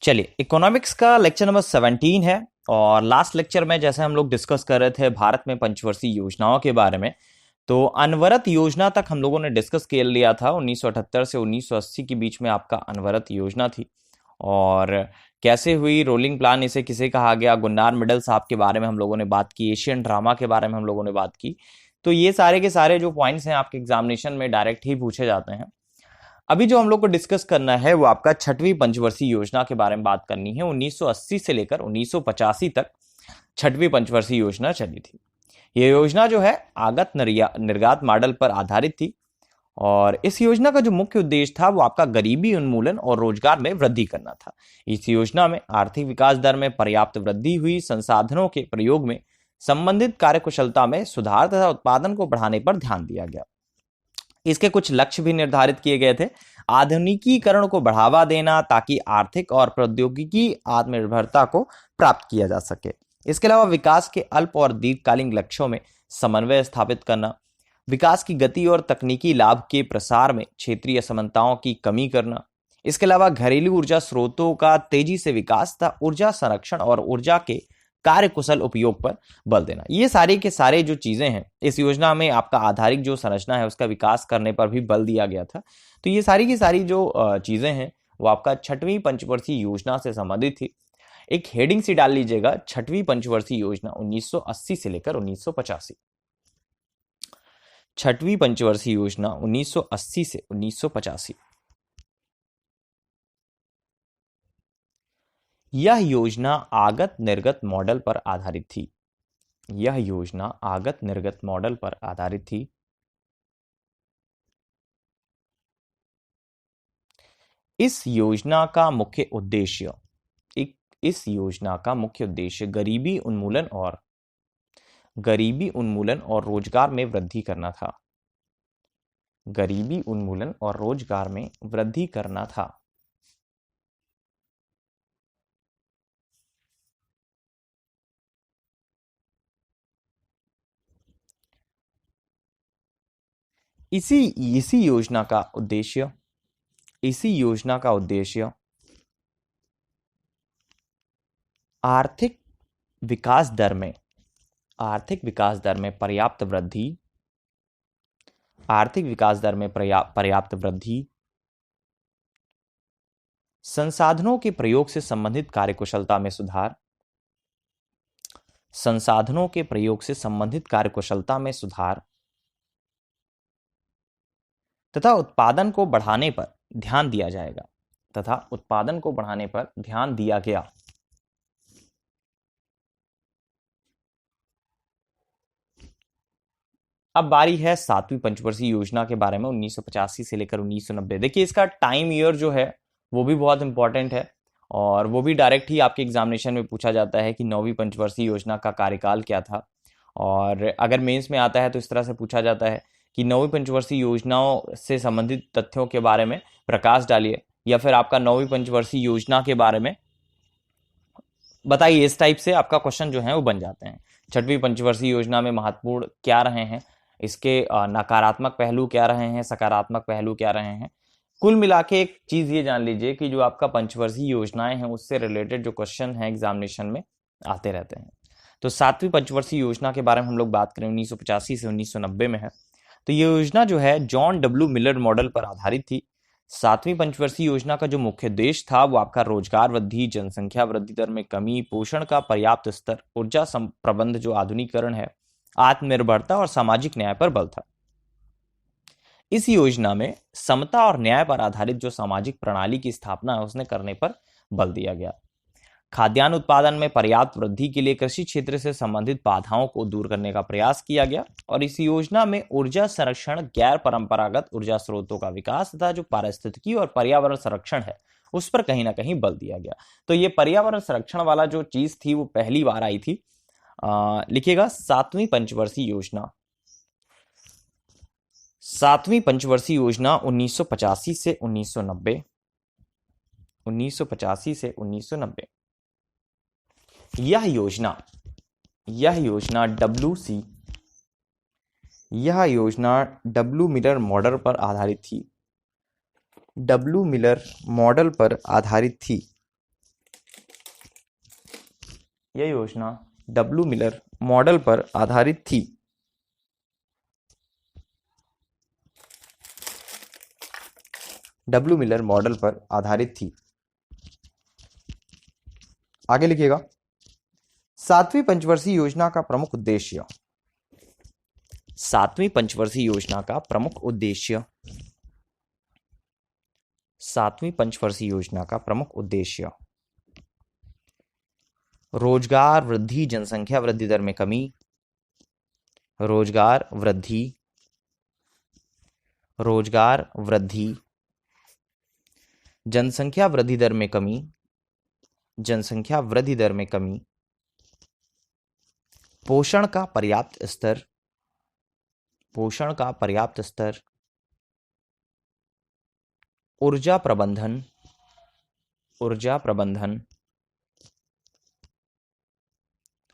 चलिए, इकोनॉमिक्स का lecture number 17 है। और लास्ट लेक्चर में जैसे हम लोग डिस्कस कर रहे थे भारत में पंचवर्षीय योजनाओं के बारे में, तो अनवरत योजना तक हम लोगों ने डिस्कस कर लिया था। 1978 से 1980 के बीच में आपका अनवरत योजना थी। और कैसे हुई, रोलिंग प्लान इसे किसे कहा गया, गुन्नार मिडल साहब के बारे में हम लोगों ने बात की, एशियन ड्रामा के बारे में हम लोगों ने बात की। तो ये सारे के सारे जो पॉइंट्स हैं आपके एग्जामिनेशन में डायरेक्ट ही पूछे जाते हैं। अभी जो हम लोग को डिस्कस करना है वो आपका छठवीं पंचवर्षीय योजना के बारे में बात करनी है। 1980 से लेकर 1985 तक छठवीं पंचवर्षीय योजना चली थी। ये योजना जो है आगत निर्गत मॉडल पर आधारित थी। और इस योजना का जो मुख्य उद्देश्य था वो आपका गरीबी उन्मूलन और रोजगार में वृद्धि करना था। इस योजना में आर्थिक विकास दर में पर्याप्त वृद्धि हुई, संसाधनों के प्रयोग में संबंधित कार्यकुशलता में सुधार तथा उत्पादन को बढ़ाने पर ध्यान दिया गया। इसके कुछ लक्ष्य भी निर्धारित किए गए थे। आधुनिकीकरण को बढ़ावा देना ताकि आर्थिक और प्रौद्योगिकी आत्मनिर्भरता को प्राप्त किया जा सके। इसके अलावा विकास के अल्प और दीर्घकालीन लक्ष्यों में समन्वय स्थापित करना, विकास की गति और तकनीकी लाभ के प्रसार में क्षेत्रीय असमानताओं की कमी करना। इसके अलावा घरेलू ऊर्जा स्रोतों का तेजी से विकास तथा ऊर्जा संरक्षण और ऊर्जा के कार्यकुशल उपयोग पर बल देना। ये सारे के सारे जो चीजें हैं इस योजना में आपका आधारिक जो संरचना है उसका विकास करने पर भी बल दिया गया था। तो ये सारी की सारी जो चीजें हैं वो आपका छठवीं पंचवर्षीय योजना से संबंधित थी। एक हेडिंग सी डाल लीजिएगा, छठवीं पंचवर्षीय योजना 1980 से लेकर 1985। छठवीं पंचवर्षीय योजना 1980 से 1985। यह योजना आगत निर्गत मॉडल पर आधारित थी। यह योजना आगत निर्गत मॉडल पर आधारित थी। इस योजना का मुख्य उद्देश्य गरीबी उन्मूलन और रोजगार में वृद्धि करना था। गरीबी उन्मूलन और रोजगार में वृद्धि करना था। इसी योजना का उद्देश्य आर्थिक विकास दर में पर्याप्त वृद्धि, संसाधनों के प्रयोग से संबंधित कार्यकुशलता में सुधार तथा उत्पादन को बढ़ाने पर ध्यान दिया गया। अब बारी है सातवीं पंचवर्षीय योजना के बारे में 1985 से लेकर 1990। देखिए, इसका टाइम ईयर जो है वो भी बहुत इंपॉर्टेंट है और वो भी डायरेक्ट ही आपके एग्जामिनेशन में पूछा जाता है कि नौवीं पंचवर्षीय योजना का कार्यकाल क्या था। और अगर मेंस में आता है तो इस तरह से पूछा जाता है कि नौवीं पंचवर्षीय योजनाओं से संबंधित तथ्यों के बारे में प्रकाश डालिए, या फिर आपका नौवीं पंचवर्षीय योजना के बारे में बताइए। इस टाइप से आपका क्वेश्चन जो है वो बन जाते हैं। छठवीं पंचवर्षीय योजना में महत्वपूर्ण क्या रहे हैं, इसके नकारात्मक पहलू क्या रहे हैं, सकारात्मक पहलू क्या रहे हैं। कुल मिला के एक चीज ये जान लीजिए कि जो आपका पंचवर्षीय योजनाएं हैं उससे रिलेटेड जो क्वेश्चन है एग्जामिनेशन में आते रहते हैं। तो सातवीं पंचवर्षीय योजना के बारे में हम लोग बात करें 1985 से 1990 में है। तो ये योजना जो है जॉन डब्ल्यू मिलर मॉडल पर आधारित थी। सातवीं पंचवर्षीय योजना का जो मुख्य उद्देश्य था वो आपका रोजगार वृद्धि, जनसंख्या वृद्धि दर में कमी, पोषण का पर्याप्त स्तर, ऊर्जा प्रबंध जो आधुनिकीकरण है, आत्मनिर्भरता और सामाजिक न्याय पर बल था। इस योजना में समता और न्याय पर आधारित जो सामाजिक प्रणाली की स्थापना है उसने करने पर बल दिया गया। खाद्यान्न उत्पादन में पर्याप्त वृद्धि के लिए कृषि क्षेत्र से संबंधित बाधाओं को दूर करने का प्रयास किया गया। और इस योजना में ऊर्जा संरक्षण, गैर परंपरागत ऊर्जा स्रोतों का विकास तथा जो पारिस्थितिकी और पर्यावरण संरक्षण है उस पर कहीं ना कहीं बल दिया गया। तो ये पर्यावरण संरक्षण वाला जो चीज थी वो पहली बार आई थी। लिखिएगा सातवीं पंचवर्षीय योजना 1985 से 1990। 1985 से 1990 यह योजना डब्ल्यू मिलर मॉडल पर आधारित थी। यह योजना डब्ल्यू मिलर मॉडल पर आधारित थी। डब्ल्यू मिलर मॉडल पर आधारित थी। आगे लिखिएगा, सातवीं पंचवर्षीय योजना का प्रमुख उद्देश्य। सातवीं पंचवर्षीय योजना का प्रमुख उद्देश्य। सातवीं पंचवर्षीय योजना का प्रमुख उद्देश्य रोजगार वृद्धि, जनसंख्या वृद्धि दर में कमी। रोजगार वृद्धि, रोजगार वृद्धि, जनसंख्या वृद्धि दर में कमी, जनसंख्या वृद्धि दर में कमी। पोषण का पर्याप्त स्तर, पोषण का पर्याप्त स्तर। ऊर्जा प्रबंधन, ऊर्जा प्रबंधन।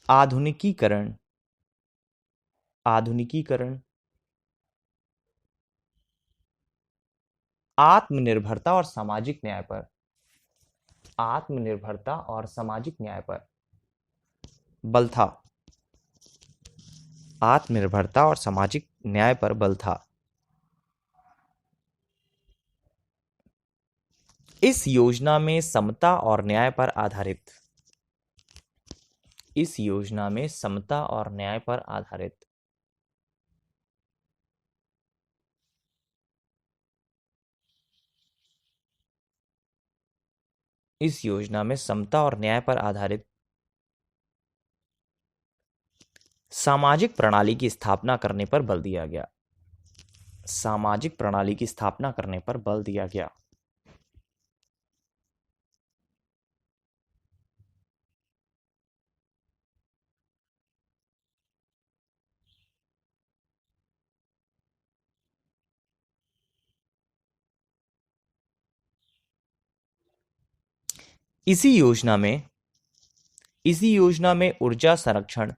आधुनिकीकरण, आधुनिकीकरण। आत्मनिर्भरता और सामाजिक न्याय पर, आत्मनिर्भरता और सामाजिक न्याय पर बल था। आत्मनिर्भरता और सामाजिक न्याय पर बल था। इस योजना में समता और न्याय पर आधारित, इस योजना में समता और न्याय पर आधारित इस योजना में समता और न्याय पर आधारित सामाजिक प्रणाली की स्थापना करने पर बल दिया गया। सामाजिक प्रणाली की स्थापना करने पर बल दिया गया। इसी योजना में, इसी योजना में ऊर्जा संरक्षण,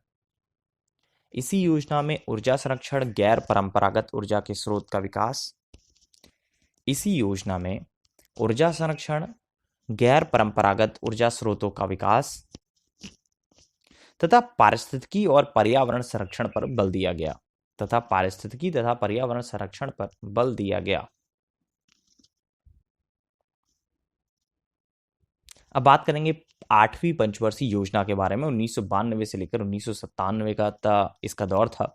इसी योजना में ऊर्जा संरक्षण, गैर परंपरागत ऊर्जा के स्रोत का विकास। इसी योजना में ऊर्जा संरक्षण, गैर परंपरागत ऊर्जा स्रोतों का विकास तथा पारिस्थितिकी और पर्यावरण संरक्षण पर बल दिया गया। तथा पारिस्थितिकी तथा पर्यावरण संरक्षण पर बल दिया गया। अब बात करेंगे आठवीं पंचवर्षीय योजना के बारे में। 1992 से लेकर 1997 का इसका दौर था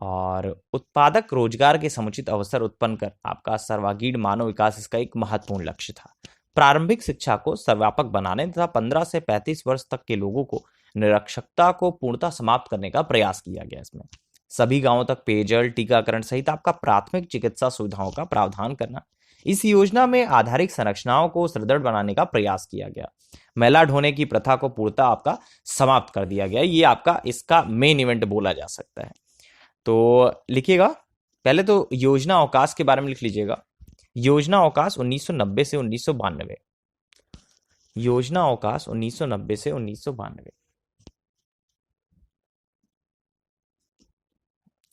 और उत्पादक रोजगार के समुचित अवसर उत्पन्न कर आपका सर्वांगीण मानव विकास इसका एक महत्वपूर्ण लक्ष्य था। प्रारंभिक शिक्षा को सर्वव्यापक बनाने तथा 15 से 35 वर्ष तक के लोगों को निरक्षरता को पूर्णतः समाप्त करने का प्रयास किया गया। इसमें सभी गांवों तक पेयजल, टीकाकरण सहित आपका प्राथमिक चिकित्सा सुविधाओं का प्रावधान करना। इस योजना में आधारिक संरचनाओं को सुदृढ़ बनाने का प्रयास किया गया। मैला ढोने की प्रथा को पूर्णतः आपका समाप्त कर दिया गया। ये आपका इसका मेन इवेंट बोला जा सकता है। तो लिखिएगा, पहले तो योजना अवकाश के बारे में लिख लीजिएगा। योजना अवकाश 1990 से 1992। योजना अवकाश 1990 से 1992।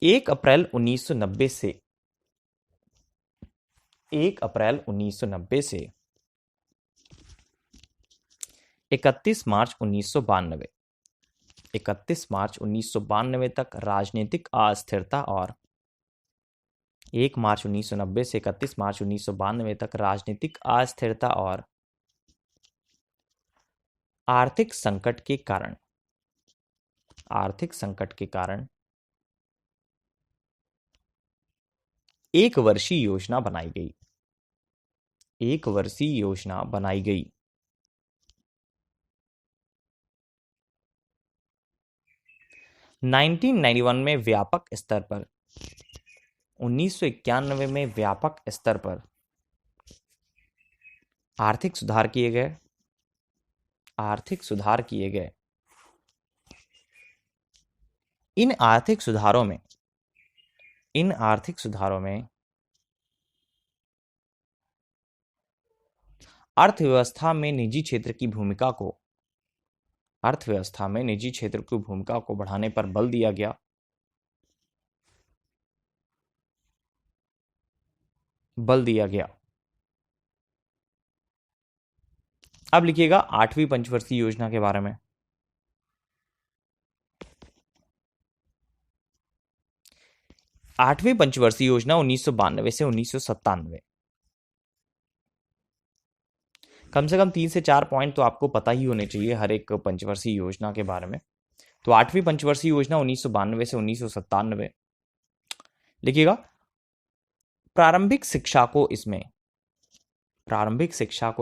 1 अप्रैल 1990 से 1 अप्रैल 1990 से 31 मार्च 1992, 31 मार्च 1992 तक राजनीतिक अस्थिरता और 1 मार्च 1990 से 31 मार्च 1992 तक राजनीतिक अस्थिरता और आर्थिक संकट के कारण, आर्थिक संकट के कारण एक वर्षीय योजना बनाई गई। एक वर्षीय योजना बनाई गई। नाइनटीन में व्यापक स्तर पर, 1991 में व्यापक स्तर पर आर्थिक सुधार किए गए। आर्थिक सुधार किए गए। इन आर्थिक सुधारों में, इन आर्थिक सुधारों में अर्थव्यवस्था में निजी क्षेत्र की भूमिका को, अर्थव्यवस्था में निजी क्षेत्र की भूमिका को बढ़ाने पर बल दिया गया। बल दिया गया। अब लिखिएगा 8वीं पंचवर्षीय योजना के बारे में। 8वीं पंचवर्षीय योजना 1992 से 1997। कम से कम 3 से 4 पॉइंट तो आपको पता ही होने चाहिए हर एक पंचवर्षीय योजना के बारे में। तो 8वीं पंचवर्षीय योजना 1992 से 1997। लिखिएगा, प्रारंभिक शिक्षा को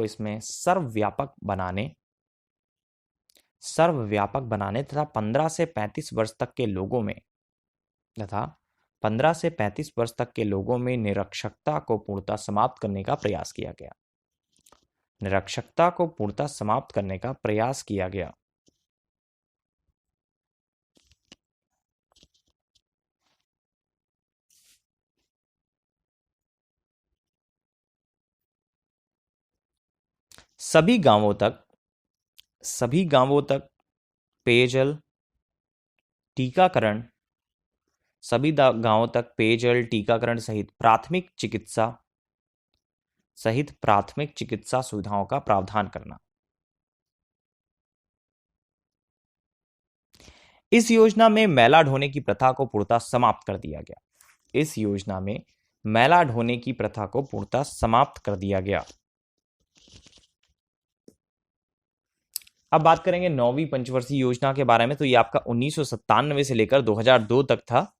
इसमें सर्वव्यापक बनाने तथा 15 से 35 वर्ष तक के लोगों में निरक्षरता को पूर्णतः समाप्त करने का प्रयास किया गया। सभी गांवों तक पेयजल टीकाकरण सहित प्राथमिक चिकित्सा सुविधाओं का प्रावधान करना। इस योजना में मैला ढोने की प्रथा को पूर्णतः समाप्त कर दिया गया। अब बात करेंगे 9वीं पंचवर्षीय योजना के बारे में। तो ये आपका 1997 से लेकर 2002 तक था।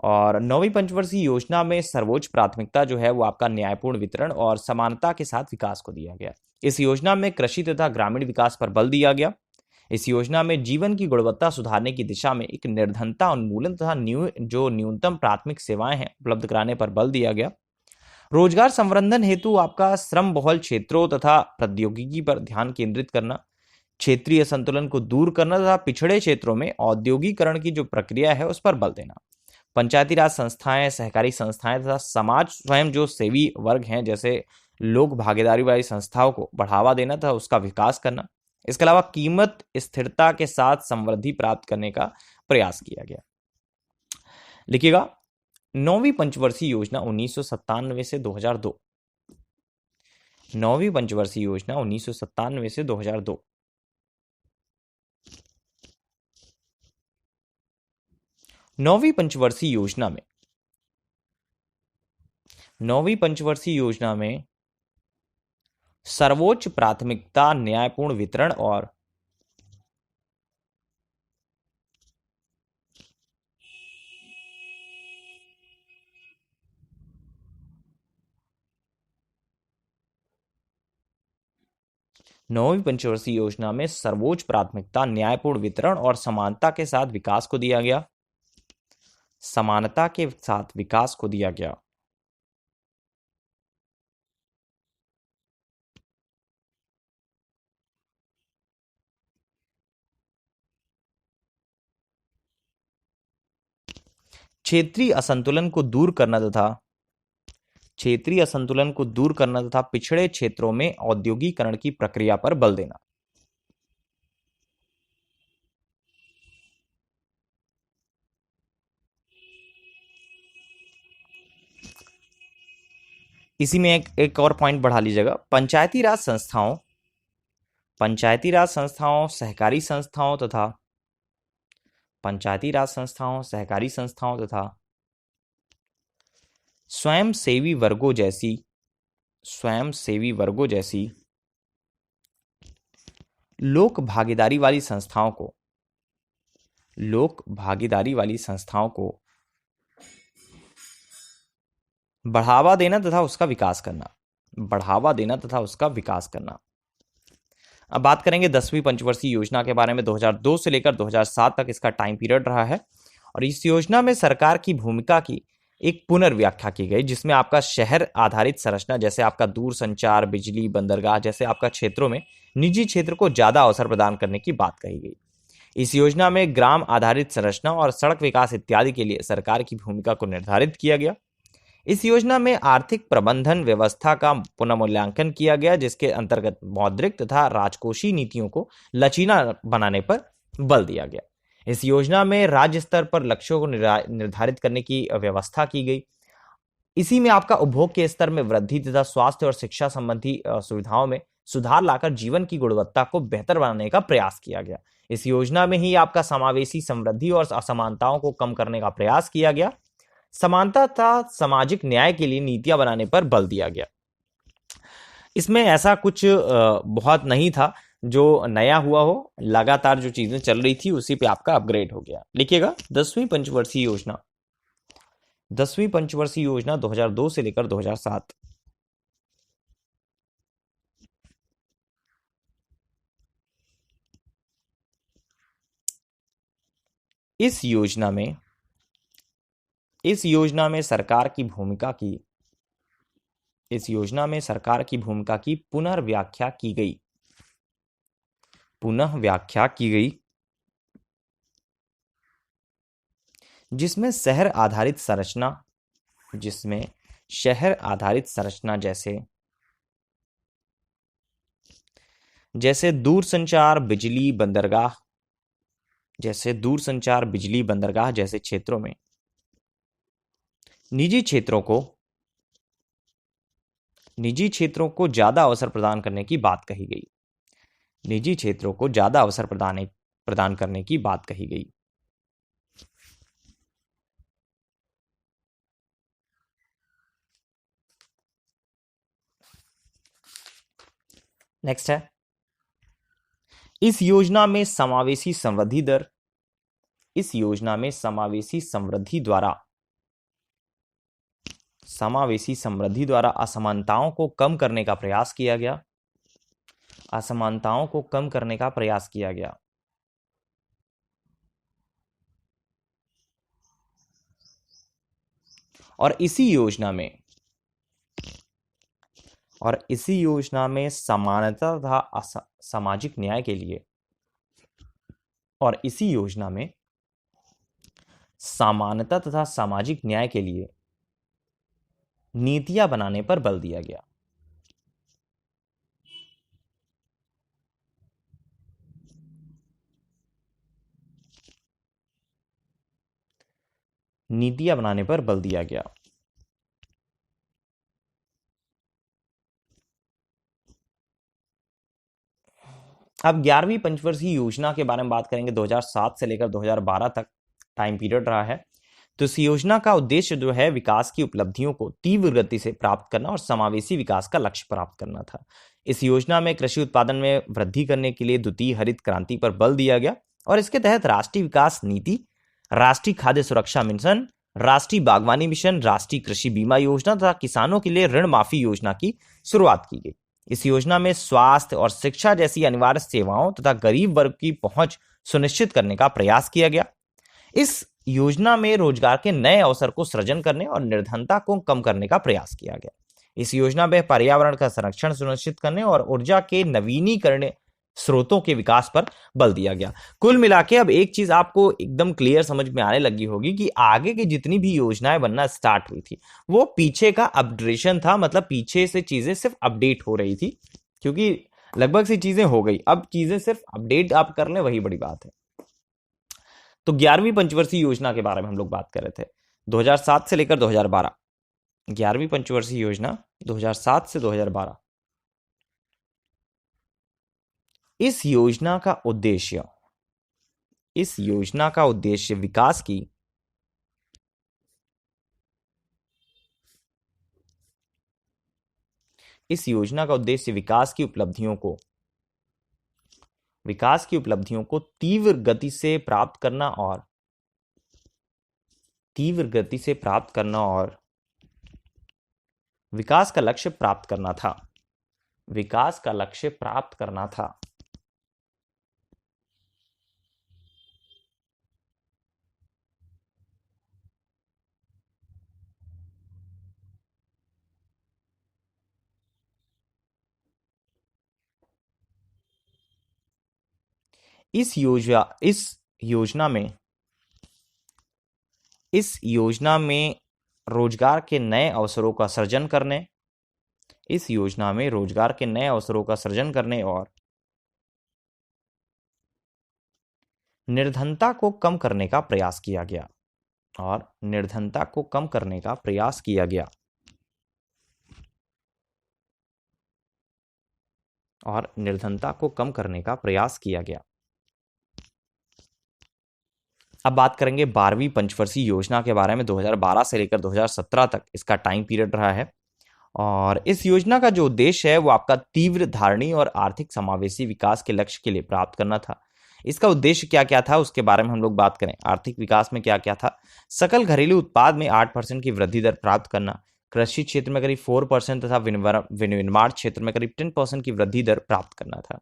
और 9वीं पंचवर्षीय योजना में सर्वोच्च प्राथमिकता जो है वो आपका न्यायपूर्ण वितरण और समानता के साथ विकास को दिया गया। इस योजना में कृषि तथा ग्रामीण विकास पर बल दिया गया। इस योजना में जीवन की गुणवत्ता सुधारने की दिशा में एक निर्धनता उन्मूलन तथा न्यूनतम प्राथमिक सेवाएं हैं उपलब्ध कराने पर बल दिया गया। रोजगार संवर्धन हेतु आपका श्रम बहुल क्षेत्रों तथा प्रौद्योगिकी पर ध्यान केंद्रित करना, क्षेत्रीय असंतुलन को दूर करना तथा पिछड़े क्षेत्रों में औद्योगिकरण की जो प्रक्रिया है उस पर बल देना। पंचायती राज संस्थाएं, सहकारी संस्थाएं तथा समाज स्वयं जो सेवी वर्ग हैं जैसे लोक भागीदारी वाली संस्थाओं को बढ़ावा देना तथा उसका विकास करना। इसके अलावा कीमत स्थिरता के साथ समृद्धि प्राप्त करने का प्रयास किया गया। लिखिएगा, 9वीं पंचवर्षीय योजना 1997 से 2002। 9वीं पंचवर्षीय योजना 1997 से 2002। नौवीं पंचवर्षीय योजना में सर्वोच्च प्राथमिकता न्यायपूर्ण वितरण और समानता के साथ विकास को दिया गया। क्षेत्रीय असंतुलन को दूर करना तथा पिछड़े क्षेत्रों में औद्योगिकरण की प्रक्रिया पर बल देना। इसी में एक और पॉइंट बढ़ा लीजिएगा, पंचायती राज संस्थाओं, सहकारी संस्थाओं तथा स्वयंसेवी वर्गों जैसी लोक भागीदारी वाली संस्थाओं को बढ़ावा देना तथा उसका विकास करना। अब बात करेंगे 10वीं पंचवर्षीय योजना के बारे में। 2002 से लेकर 2007 तक इसका टाइम पीरियड रहा है और इस योजना में सरकार की भूमिका की एक पुनर्व्याख्या की गई, जिसमें आपका शहर आधारित संरचना जैसे आपका दूर संचार, बिजली, बंदरगाह जैसे आपका क्षेत्रों में निजी क्षेत्र को ज्यादा अवसर प्रदान करने की बात कही गई। इस योजना में ग्राम आधारित संरचना और सड़क विकास इत्यादि के लिए सरकार की भूमिका को निर्धारित किया गया। इस योजना में आर्थिक प्रबंधन व्यवस्था का पुनर्मूल्यांकन किया गया, जिसके अंतर्गत मौद्रिक तथा राजकोषीय नीतियों को लचीला बनाने पर बल दिया गया। इस योजना में राज्य स्तर पर लक्ष्यों को निर्धारित करने की व्यवस्था की गई। इसी में आपका उपभोग के स्तर में वृद्धि तथा स्वास्थ्य और शिक्षा संबंधी सुविधाओं में सुधार लाकर जीवन की गुणवत्ता को बेहतर बनाने का प्रयास किया गया। इस योजना में ही आपका समावेशी समृद्धि और असमानताओं को कम करने का प्रयास किया गया। समानता तथा सामाजिक न्याय के लिए नीतियां बनाने पर बल दिया गया। इसमें ऐसा कुछ बहुत नहीं था जो नया हुआ हो, लगातार जो चीजें चल रही थी उसी पे आपका अपग्रेड हो गया। लिखिएगा 10वीं पंचवर्षीय योजना। 10वीं पंचवर्षीय योजना 2002 से लेकर 2007। इस योजना में सरकार की भूमिका की पुनर्व्याख्या की गई। जिसमें शहर आधारित संरचना जैसे दूरसंचार बिजली बंदरगाह जैसे क्षेत्रों में निजी क्षेत्रों को ज्यादा अवसर प्रदान करने की बात कही गई। नेक्स्ट है, इस योजना में समावेशी समृद्धि द्वारा असमानताओं को कम करने का प्रयास किया गया। और इसी योजना में समानता तथा सामाजिक न्याय के लिए नीतियां बनाने पर बल दिया गया। अब 11वीं पंचवर्षीय योजना के बारे में बात करेंगे। 2007 से लेकर 2012 तक टाइम पीरियड रहा है। तो इस योजना का उद्देश्य जो है विकास की उपलब्धियों को तीव्र गति से प्राप्त करना और समावेशी विकास का लक्ष्य प्राप्त करना था। इस योजना में कृषि उत्पादन में वृद्धि करने के लिए द्वितीय हरित क्रांति पर बल दिया गया और इसके तहत राष्ट्रीय विकास नीति, राष्ट्रीय खाद्य सुरक्षा मिशन, राष्ट्रीय बागवानी मिशन, राष्ट्रीय कृषि बीमा योजना तथा किसानों के लिए ऋण माफी योजना की शुरुआत की गई। इस योजना में स्वास्थ्य और शिक्षा जैसी अनिवार्य सेवाओं तथा गरीब वर्ग की पहुंच सुनिश्चित करने का प्रयास किया गया। इस योजना में रोजगार के नए अवसर को सृजन करने और निर्धनता को कम करने का प्रयास किया गया। इस योजना में पर्यावरण का संरक्षण सुनिश्चित करने और ऊर्जा के नवीनीकरणीय स्रोतों के विकास पर बल दिया गया। कुल मिला के अब एक चीज आपको एकदम क्लियर समझ में आने लगी होगी कि आगे की जितनी भी योजनाएं बनना स्टार्ट हुई थी वो पीछे का अपडेशन था, मतलब पीछे से चीजें सिर्फ अपडेट हो रही थी, क्योंकि लगभग सी चीजें हो गई, अब चीजें सिर्फ अपडेट आप कर ले वही बड़ी बात है। तो 11वीं पंचवर्षीय योजना के बारे में हम लोग बात कर रहे थे, 2007 से लेकर 2012। 11वीं पंचवर्षीय योजना 2007 से 2012। इस योजना का उद्देश्य विकास की उपलब्धियों को तीव्र गति से प्राप्त करना और विकास का लक्ष्य प्राप्त करना था। इस योजना में रोजगार के नए अवसरों का सृजन करने और निर्धनता को कम करने का प्रयास किया गया। अब बात करेंगे 12वीं पंचवर्षीय योजना के बारे में। 2012 से लेकर 2017 तक इसका टाइम पीरियड रहा है। और इस योजना का जो उद्देश्य है वो आपका तीव्र धारणीय और आर्थिक समावेशी विकास के लक्ष्य के लिए प्राप्त करना था। इसका उद्देश्य क्या क्या था उसके बारे में हम लोग बात करें। आर्थिक विकास में क्या क्या था? सकल घरेलू उत्पाद में 8% की वृद्धि दर प्राप्त करना, कृषि क्षेत्र में करीब 4% तथा विनिर्माण क्षेत्र में करीब 10% की वृद्धि दर प्राप्त करना था।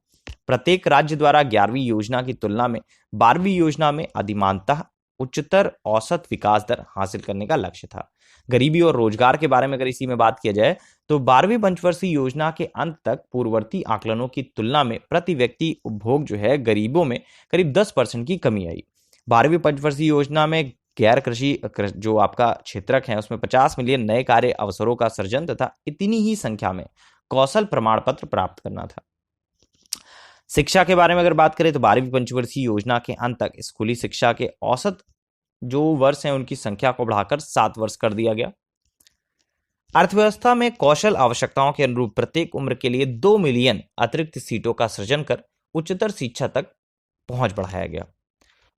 प्रत्येक राज्य द्वारा 11वीं योजना की तुलना में 12वीं योजना में अधिमानतः उच्चतर औसत विकास दर हासिल करने का लक्ष्य था। गरीबी और रोजगार के बारे में अगर इसी में बात किया जाए तो 12वीं पंचवर्षीय योजना के अंत तक पूर्ववर्ती आकलनों की तुलना में प्रति व्यक्ति उपभोग जो है गरीबों में करीब 10% की कमी आई। 12वीं पंचवर्षीय योजना में गैर कृषि जो आपका क्षेत्रक है उसमें 50 मिलियन नए कार्य अवसरों का सृजन तथा इतनी ही संख्या में कौशल प्रमाण पत्र प्राप्त करना था। शिक्षा के बारे में अगर बात करें तो 12वीं पंचवर्षीय योजना के अंत तक स्कूली शिक्षा के औसत जो वर्ष हैं उनकी संख्या को बढ़ाकर 7 वर्ष कर दिया गया। अर्थव्यवस्था में कौशल आवश्यकताओं के अनुरूप प्रत्येक उम्र के लिए 2 मिलियन अतिरिक्त सीटों का सृजन कर उच्चतर शिक्षा तक पहुंच बढ़ाया गया।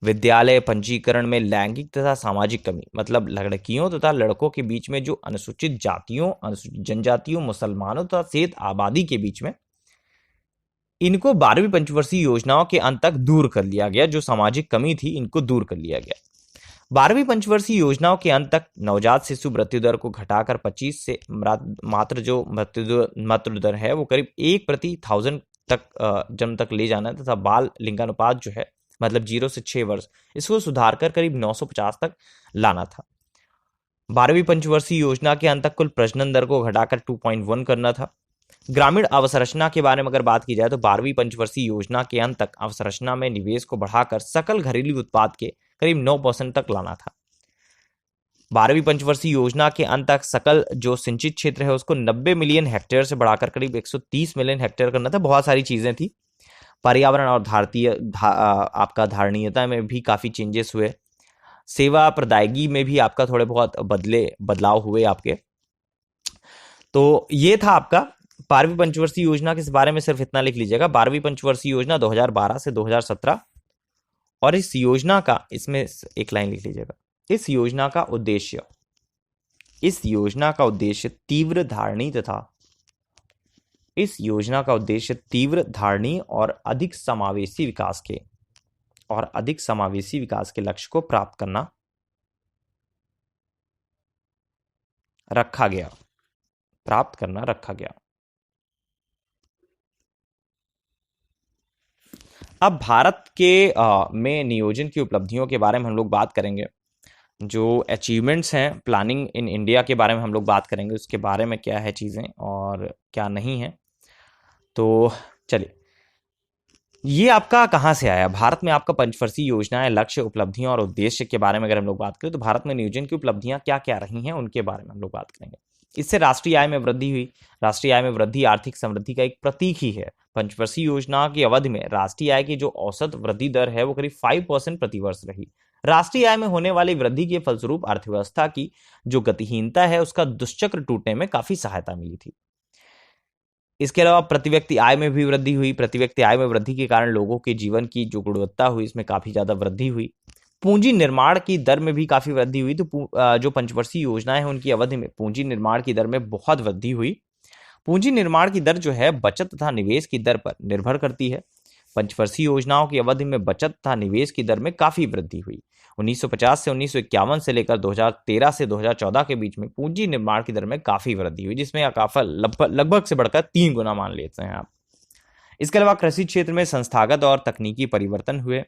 विद्यालय पंजीकरण में लैंगिक तथा सामाजिक कमी, मतलब लड़कियों तथा लड़कों के बीच में जो अनुसूचित जातियों, अनुसूचित जनजातियों, मुसलमानों तथा सेठ आबादी के बीच में, इनको 12वीं पंचवर्षीय योजनाओं के अंत तक दूर कर लिया गया। जो सामाजिक कमी थी इनको दूर कर लिया गया। 12वीं पंचवर्षीय योजनाओं के अंत तक नवजात शिशु मृत्यु दर को घटाकर 25 से मात्र जो मृत्यु दर है वो करीब 1/1000 तक जन्म तक ले जाना तथा बाल लिंगानुपात जो है मतलब 0 से 6 वर्ष इसको सुधार कर करीब 950 तक लाना था। 12वीं पंचवर्षीय योजना के अंत तक कुल प्रजनन दर को घटाकर 2.1 करना था। ग्रामीण अवसंरचना के बारे में अगर बात की जाए तो 12वीं पंचवर्षीय योजना के अंत तक अवसंरचना में निवेश को बढ़ाकर सकल घरेलू उत्पाद के करीब 9% तक लाना था। 12वीं पंचवर्षीय योजना के अंत तक सकल जो सिंचित क्षेत्र है उसको 90 मिलियन हेक्टेयर से बढ़ाकर करीब 130 मिलियन हेक्टेयर करना था। बहुत सारी चीजें थी। पर्यावरण और आपका धारणीयता में भी काफी चेंजेस हुए। सेवा प्रदायगी में भी आपका थोड़े बहुत बदलाव हुए आपके। तो ये था आपका 12वीं पंचवर्षीय योजना के बारे में। सिर्फ इतना लिख लीजिएगा, 12वीं पंचवर्षीय योजना 2012 से 2017। और इस योजना का, इसमें एक लाइन लिख लीजिएगा, इस योजना का उद्देश्य तीव्र धारणीय और अधिक समावेशी विकास के लक्ष्य को प्राप्त करना रखा गया। अब भारत के में नियोजन की उपलब्धियों के बारे में हम लोग बात करेंगे। जो अचीवमेंट्स हैं प्लानिंग इन इंडिया के बारे में हम लोग बात करेंगे, उसके बारे में क्या है चीज़ें और क्या नहीं है। तो चलिए, ये आपका कहाँ से आया? भारत में आपका पंचवर्षीय योजनाएं, लक्ष्य, उपलब्धियां और उद्देश्य के बारे में अगर हम लोग बात करें तो भारत में नियोजन की उपलब्धियां क्या क्या रही हैं उनके बारे में हम लोग बात करेंगे। इससे राष्ट्रीय आय में वृद्धि हुई। राष्ट्रीय आय में वृद्धि आर्थिक समृद्धि का एक प्रतीक ही है। पंचवर्षीय योजना की अवधि में राष्ट्रीय आय की जो औसत वृद्धि दर है वो करीब 5% प्रतिवर्ष रही। राष्ट्रीय आय में होने वाली वृद्धि के फलस्वरूप अर्थव्यवस्था की जो गतिहीनता है उसका दुष्चक्र टूटने में काफी सहायता मिली थी। इसके अलावा प्रति व्यक्ति आय में भी वृद्धि हुई। प्रति व्यक्ति आय में वृद्धि के कारण लोगों के जीवन की जो गुणवत्ता हुई इसमें काफी ज्यादा वृद्धि हुई। पूंजी निर्माण की दर में भी काफी वृद्धि हुई। तो जो पंचवर्षीय योजनाएं हैं उनकी अवधि में पूंजी निर्माण की दर में बहुत वृद्धि हुई। पूंजी निर्माण की दर जो है बचत तथा निवेश की दर पर निर्भर करती है। पंचवर्षीय योजनाओं की अवधि में बचत तथा निवेश की दर में काफी वृद्धि हुई। 1950 से 1951 से लेकर 2013 से 2014 के बीच में पूंजी निर्माण की दर में काफी वृद्धि हुई, जिसमें काफी लगभग से बढ़कर 3 गुना मान लेते हैं आप। इसके अलावा कृषि क्षेत्र में संस्थागत और तकनीकी परिवर्तन हुए।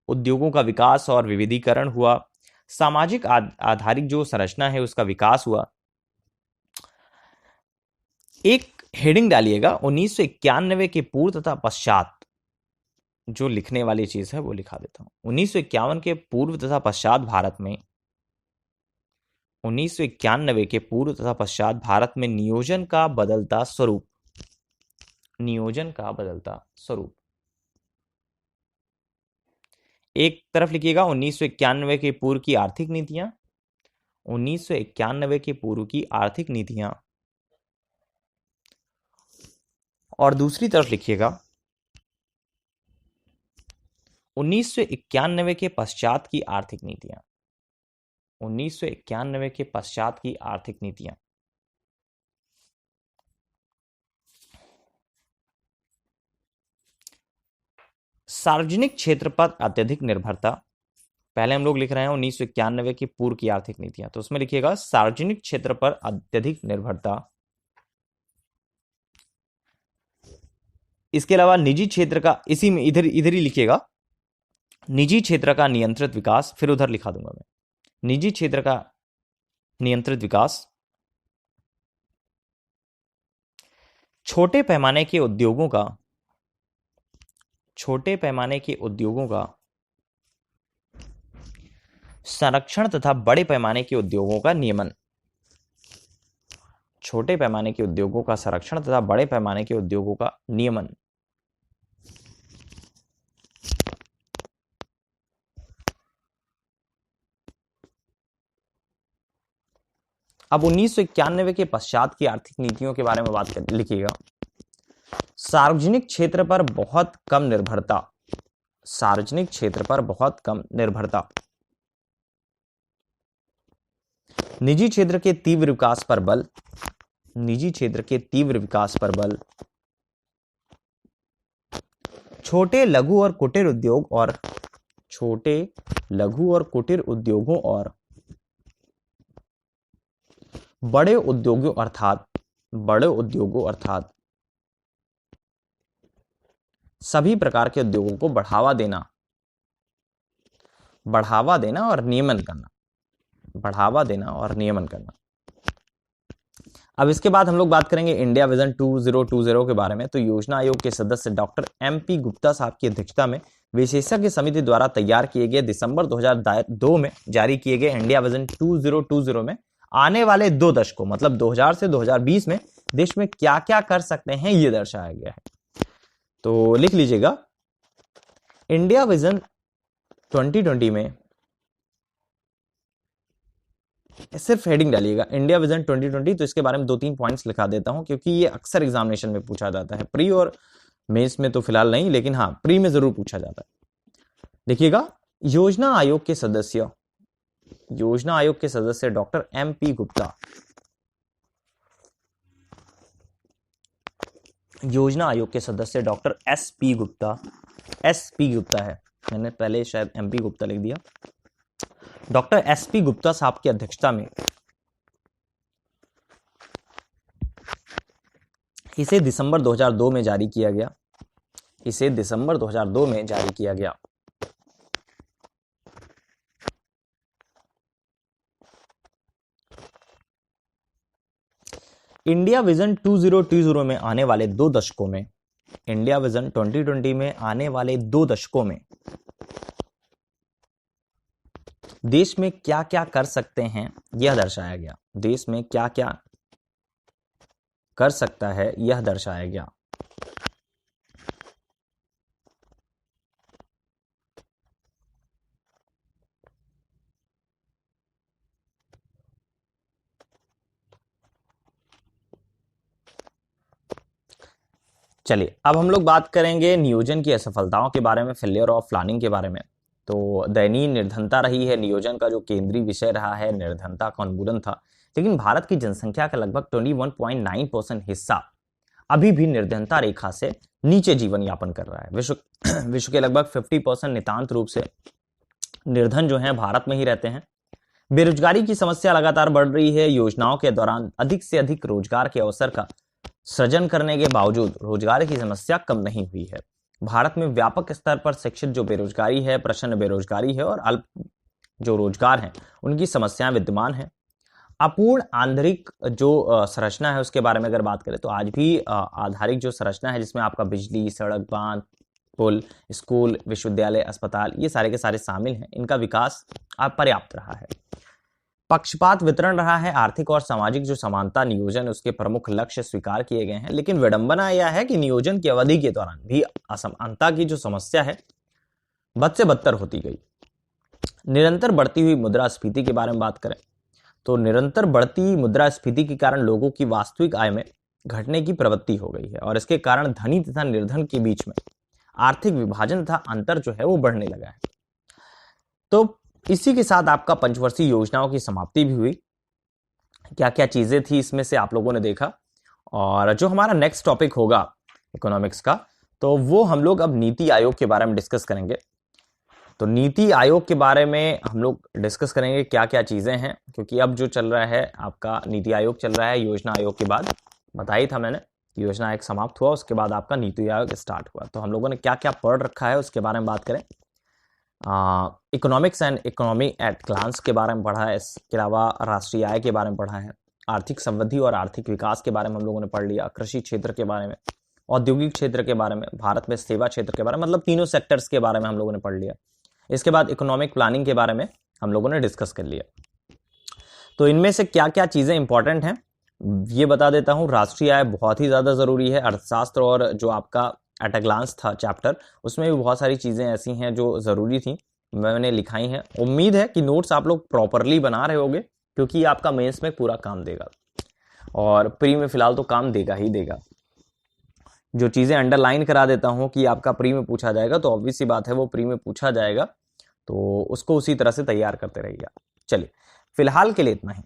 उद्योगों का विकास और विविधीकरण हुआ। सामाजिक आधारित जो संरचना है उसका विकास हुआ। एक हेडिंग डालिएगा 1991 के पूर्व तथा पश्चात। जो लिखने वाली चीज है वो लिखा देता हूं। 1951 के पूर्व तथा पश्चात भारत में 1991 के पूर्व तथा पश्चात भारत में नियोजन का बदलता स्वरूप। एक तरफ लिखिएगा 1991 के पूर्व की आर्थिक नीतियां, 1991 के पूर्व की आर्थिक नीतियां, और दूसरी तरफ लिखिएगा 1991 के पश्चात की आर्थिक नीतियां। 1991 के पश्चात की आर्थिक नीतियां। सार्वजनिक क्षेत्र पर अत्यधिक निर्भरता। पहले हम लोग लिख रहे हैं 1991 की पूर्व की आर्थिक नीतियां, तो उसमें लिखिएगा सार्वजनिक क्षेत्र पर अत्यधिक निर्भरता। इसके अलावा निजी क्षेत्र का, इसी में इधर इधर ही लिखिएगा, निजी क्षेत्र का नियंत्रित विकास, फिर उधर लिखा दूंगा मैं, निजी क्षेत्र का नियंत्रित विकास। छोटे पैमाने के उद्योगों का, छोटे पैमाने के उद्योगों का संरक्षण तथा बड़े पैमाने के उद्योगों का नियमन। छोटे पैमाने के उद्योगों का संरक्षण तथा बड़े पैमाने के उद्योगों का नियमन। अब 1991 के पश्चात की आर्थिक नीतियों के बारे में बात कर लिखिएगा। सार्वजनिक क्षेत्र पर बहुत कम निर्भरता। सार्वजनिक क्षेत्र पर बहुत कम निर्भरता। निजी क्षेत्र के तीव्र विकास पर बल। निजी क्षेत्र के तीव्र विकास पर बल। छोटे लघु और कुटीर उद्योग और छोटे लघु और कुटीर उद्योगों और बड़े उद्योगों अर्थात सभी प्रकार के उद्योगों को बढ़ावा देना और नियमन करना। बढ़ावा देना और नियमन करना। अब इसके बाद हम लोग बात करेंगे इंडिया विजन 2020 के बारे में। तो योजना आयोग के सदस्य डॉक्टर MP गुप्ता साहब की अध्यक्षता में विशेषज्ञ समिति द्वारा तैयार किए गए दिसंबर 2002 में जारी किए गए इंडिया विजन 2020 में आने वाले 2 दशकों, मतलब 2000 से 2020 में देश में क्या क्या कर सकते हैं, ये दर्शाया गया है। तो लिख लीजिएगा, इंडिया विजन 2020 में सिर्फ हेडिंग डालिएगा इंडिया विजन 2020। तो इसके बारे में 2-3 पॉइंट्स लिखा देता हूं, क्योंकि ये अक्सर एग्जामिनेशन में पूछा जाता है। प्री और मेंस में तो फिलहाल नहीं, लेकिन हाँ प्री में जरूर पूछा जाता है। देखिएगा, योजना आयोग के सदस्य डॉक्टर MP गुप्ता। योजना आयोग के सदस्य डॉक्टर SP गुप्ता है, मैंने पहले शायद MP गुप्ता लिख दिया। डॉक्टर SP गुप्ता साहब की अध्यक्षता में इसे दिसंबर 2002 में जारी किया गया। इसे दिसंबर 2002 में जारी किया गया। इंडिया विजन 2020 में आने वाले 2 दशकों में, इंडिया विजन 2020 में आने वाले 2 दशकों में देश में क्या क्या कर सकते हैं, यह दर्शाया गया। देश में क्या क्या कर सकता है, यह दर्शाया गया। चलिए अब हम लोग बात करेंगे नियोजन की असफलताओं के बारे में, फेलियर ऑफ प्लानिंग के बारे में। तो दयनीय निर्धनता रही है, नियोजन का जो केंद्रीय विषय रहा है निर्धनता का उन्मूलन था। लेकिन भारत की जनसंख्या का लगभग 21.9% हिस्सा अभी भी निर्धनता रेखा से नीचे जीवन यापन कर रहा है। विश्व के लगभग 50% नितांत रूप से निर्धन जो हैं भारत में ही रहते हैं। बेरोजगारी की समस्या लगातार बढ़ रही है। योजनाओं के दौरान अधिक से अधिक रोजगार के अवसर का सृजन करने के बावजूद रोजगार की समस्या कम नहीं हुई है। भारत में व्यापक स्तर पर शिक्षित जो बेरोजगारी है, प्रचंड बेरोजगारी है और अल्प जो रोजगार हैं उनकी समस्याएं विद्यमान हैं। अपूर्ण आंतरिक जो संरचना है उसके बारे में अगर बात करें तो आज भी आधारिक जो संरचना है जिसमें आपका बिजली, सड़क, बांध, पुल, स्कूल, विश्वविद्यालय, अस्पताल, ये सारे के सारे शामिल हैं। इनका विकास अपर्याप्त रहा है। पक्षपात वितरण रहा है। आर्थिक और सामाजिक जो समानता नियोजन उसके प्रमुख लक्ष्य स्वीकार किए गए हैं, लेकिन विडंबना यह है कि नियोजन की अवधि के दौरान भी असमानता की जो समस्या है बद से बदतर होती गई। निरंतर बढ़ती हुई मुद्रास्फीति के बारे में बात करें तो निरंतर बढ़ती मुद्रास्फीति के कारण लोगों की वास्तविक आय में घटने की प्रवृत्ति हो गई है और इसके कारण धनी तथा निर्धन के बीच में आर्थिक विभाजन तथा अंतर जो है वो बढ़ने लगा है। तो इसी के साथ आपका पंचवर्षीय योजनाओं की समाप्ति भी हुई। क्या क्या चीजें थी इसमें से आप लोगों ने देखा। और जो हमारा नेक्स्ट टॉपिक होगा इकोनॉमिक्स का, तो वो हम लोग अब नीति आयोग के बारे में डिस्कस करेंगे। तो नीति आयोग के बारे में हम लोग डिस्कस करेंगे क्या क्या चीजें हैं, क्योंकि अब जो चल रहा है आपका नीति आयोग चल रहा है योजना आयोग के बाद। बताया था मैंने, योजना आयोग समाप्त हुआ, उसके बाद आपका नीति आयोग स्टार्ट हुआ। तो हम लोगों ने क्या क्या पढ़ रखा है उसके बारे में बात करें। Economics and economy at glance के बारे में पढ़ा है, इसके अलावा राष्ट्रीय आय के बारे में पढ़ा है, आर्थिक समृद्धि और आर्थिक विकास के बारे में हम लोगों ने पढ़ लिया, कृषि क्षेत्र के बारे में, औद्योगिक क्षेत्र के बारे में, भारत में सेवा क्षेत्र के बारे में, मतलब तीनों सेक्टर्स के बारे में हम लोगों ने पढ़ लिया। इसके बाद इकोनॉमिक प्लानिंग के बारे में हम लोगों ने डिस्कस कर लिया। तो इनमें से क्या क्या चीजें इंपॉर्टेंट हैं ये बता देता हूं। राष्ट्रीय आय बहुत ही ज्यादा जरूरी है। अर्थशास्त्र और जो आपका एट अ ग्लांस था चैप्टर, उसमें भी बहुत सारी चीजें ऐसी हैं जो जरूरी थी, मैंने लिखाई हैं। उम्मीद है कि नोट्स आप लोग प्रॉपरली बना रहे होगे, क्योंकि ये आपका मेंस में पूरा काम देगा और प्री में फिलहाल तो काम देगा ही देगा। जो चीजें अंडरलाइन करा देता हूं कि आपका प्री में पूछा जाएगा, तो ऑब्वियस सी बात है वो प्री में पूछा जाएगा, तो उसको उसी तरह से तैयार करते रहिएगा। चलिए फिलहाल के लिए इतना ही।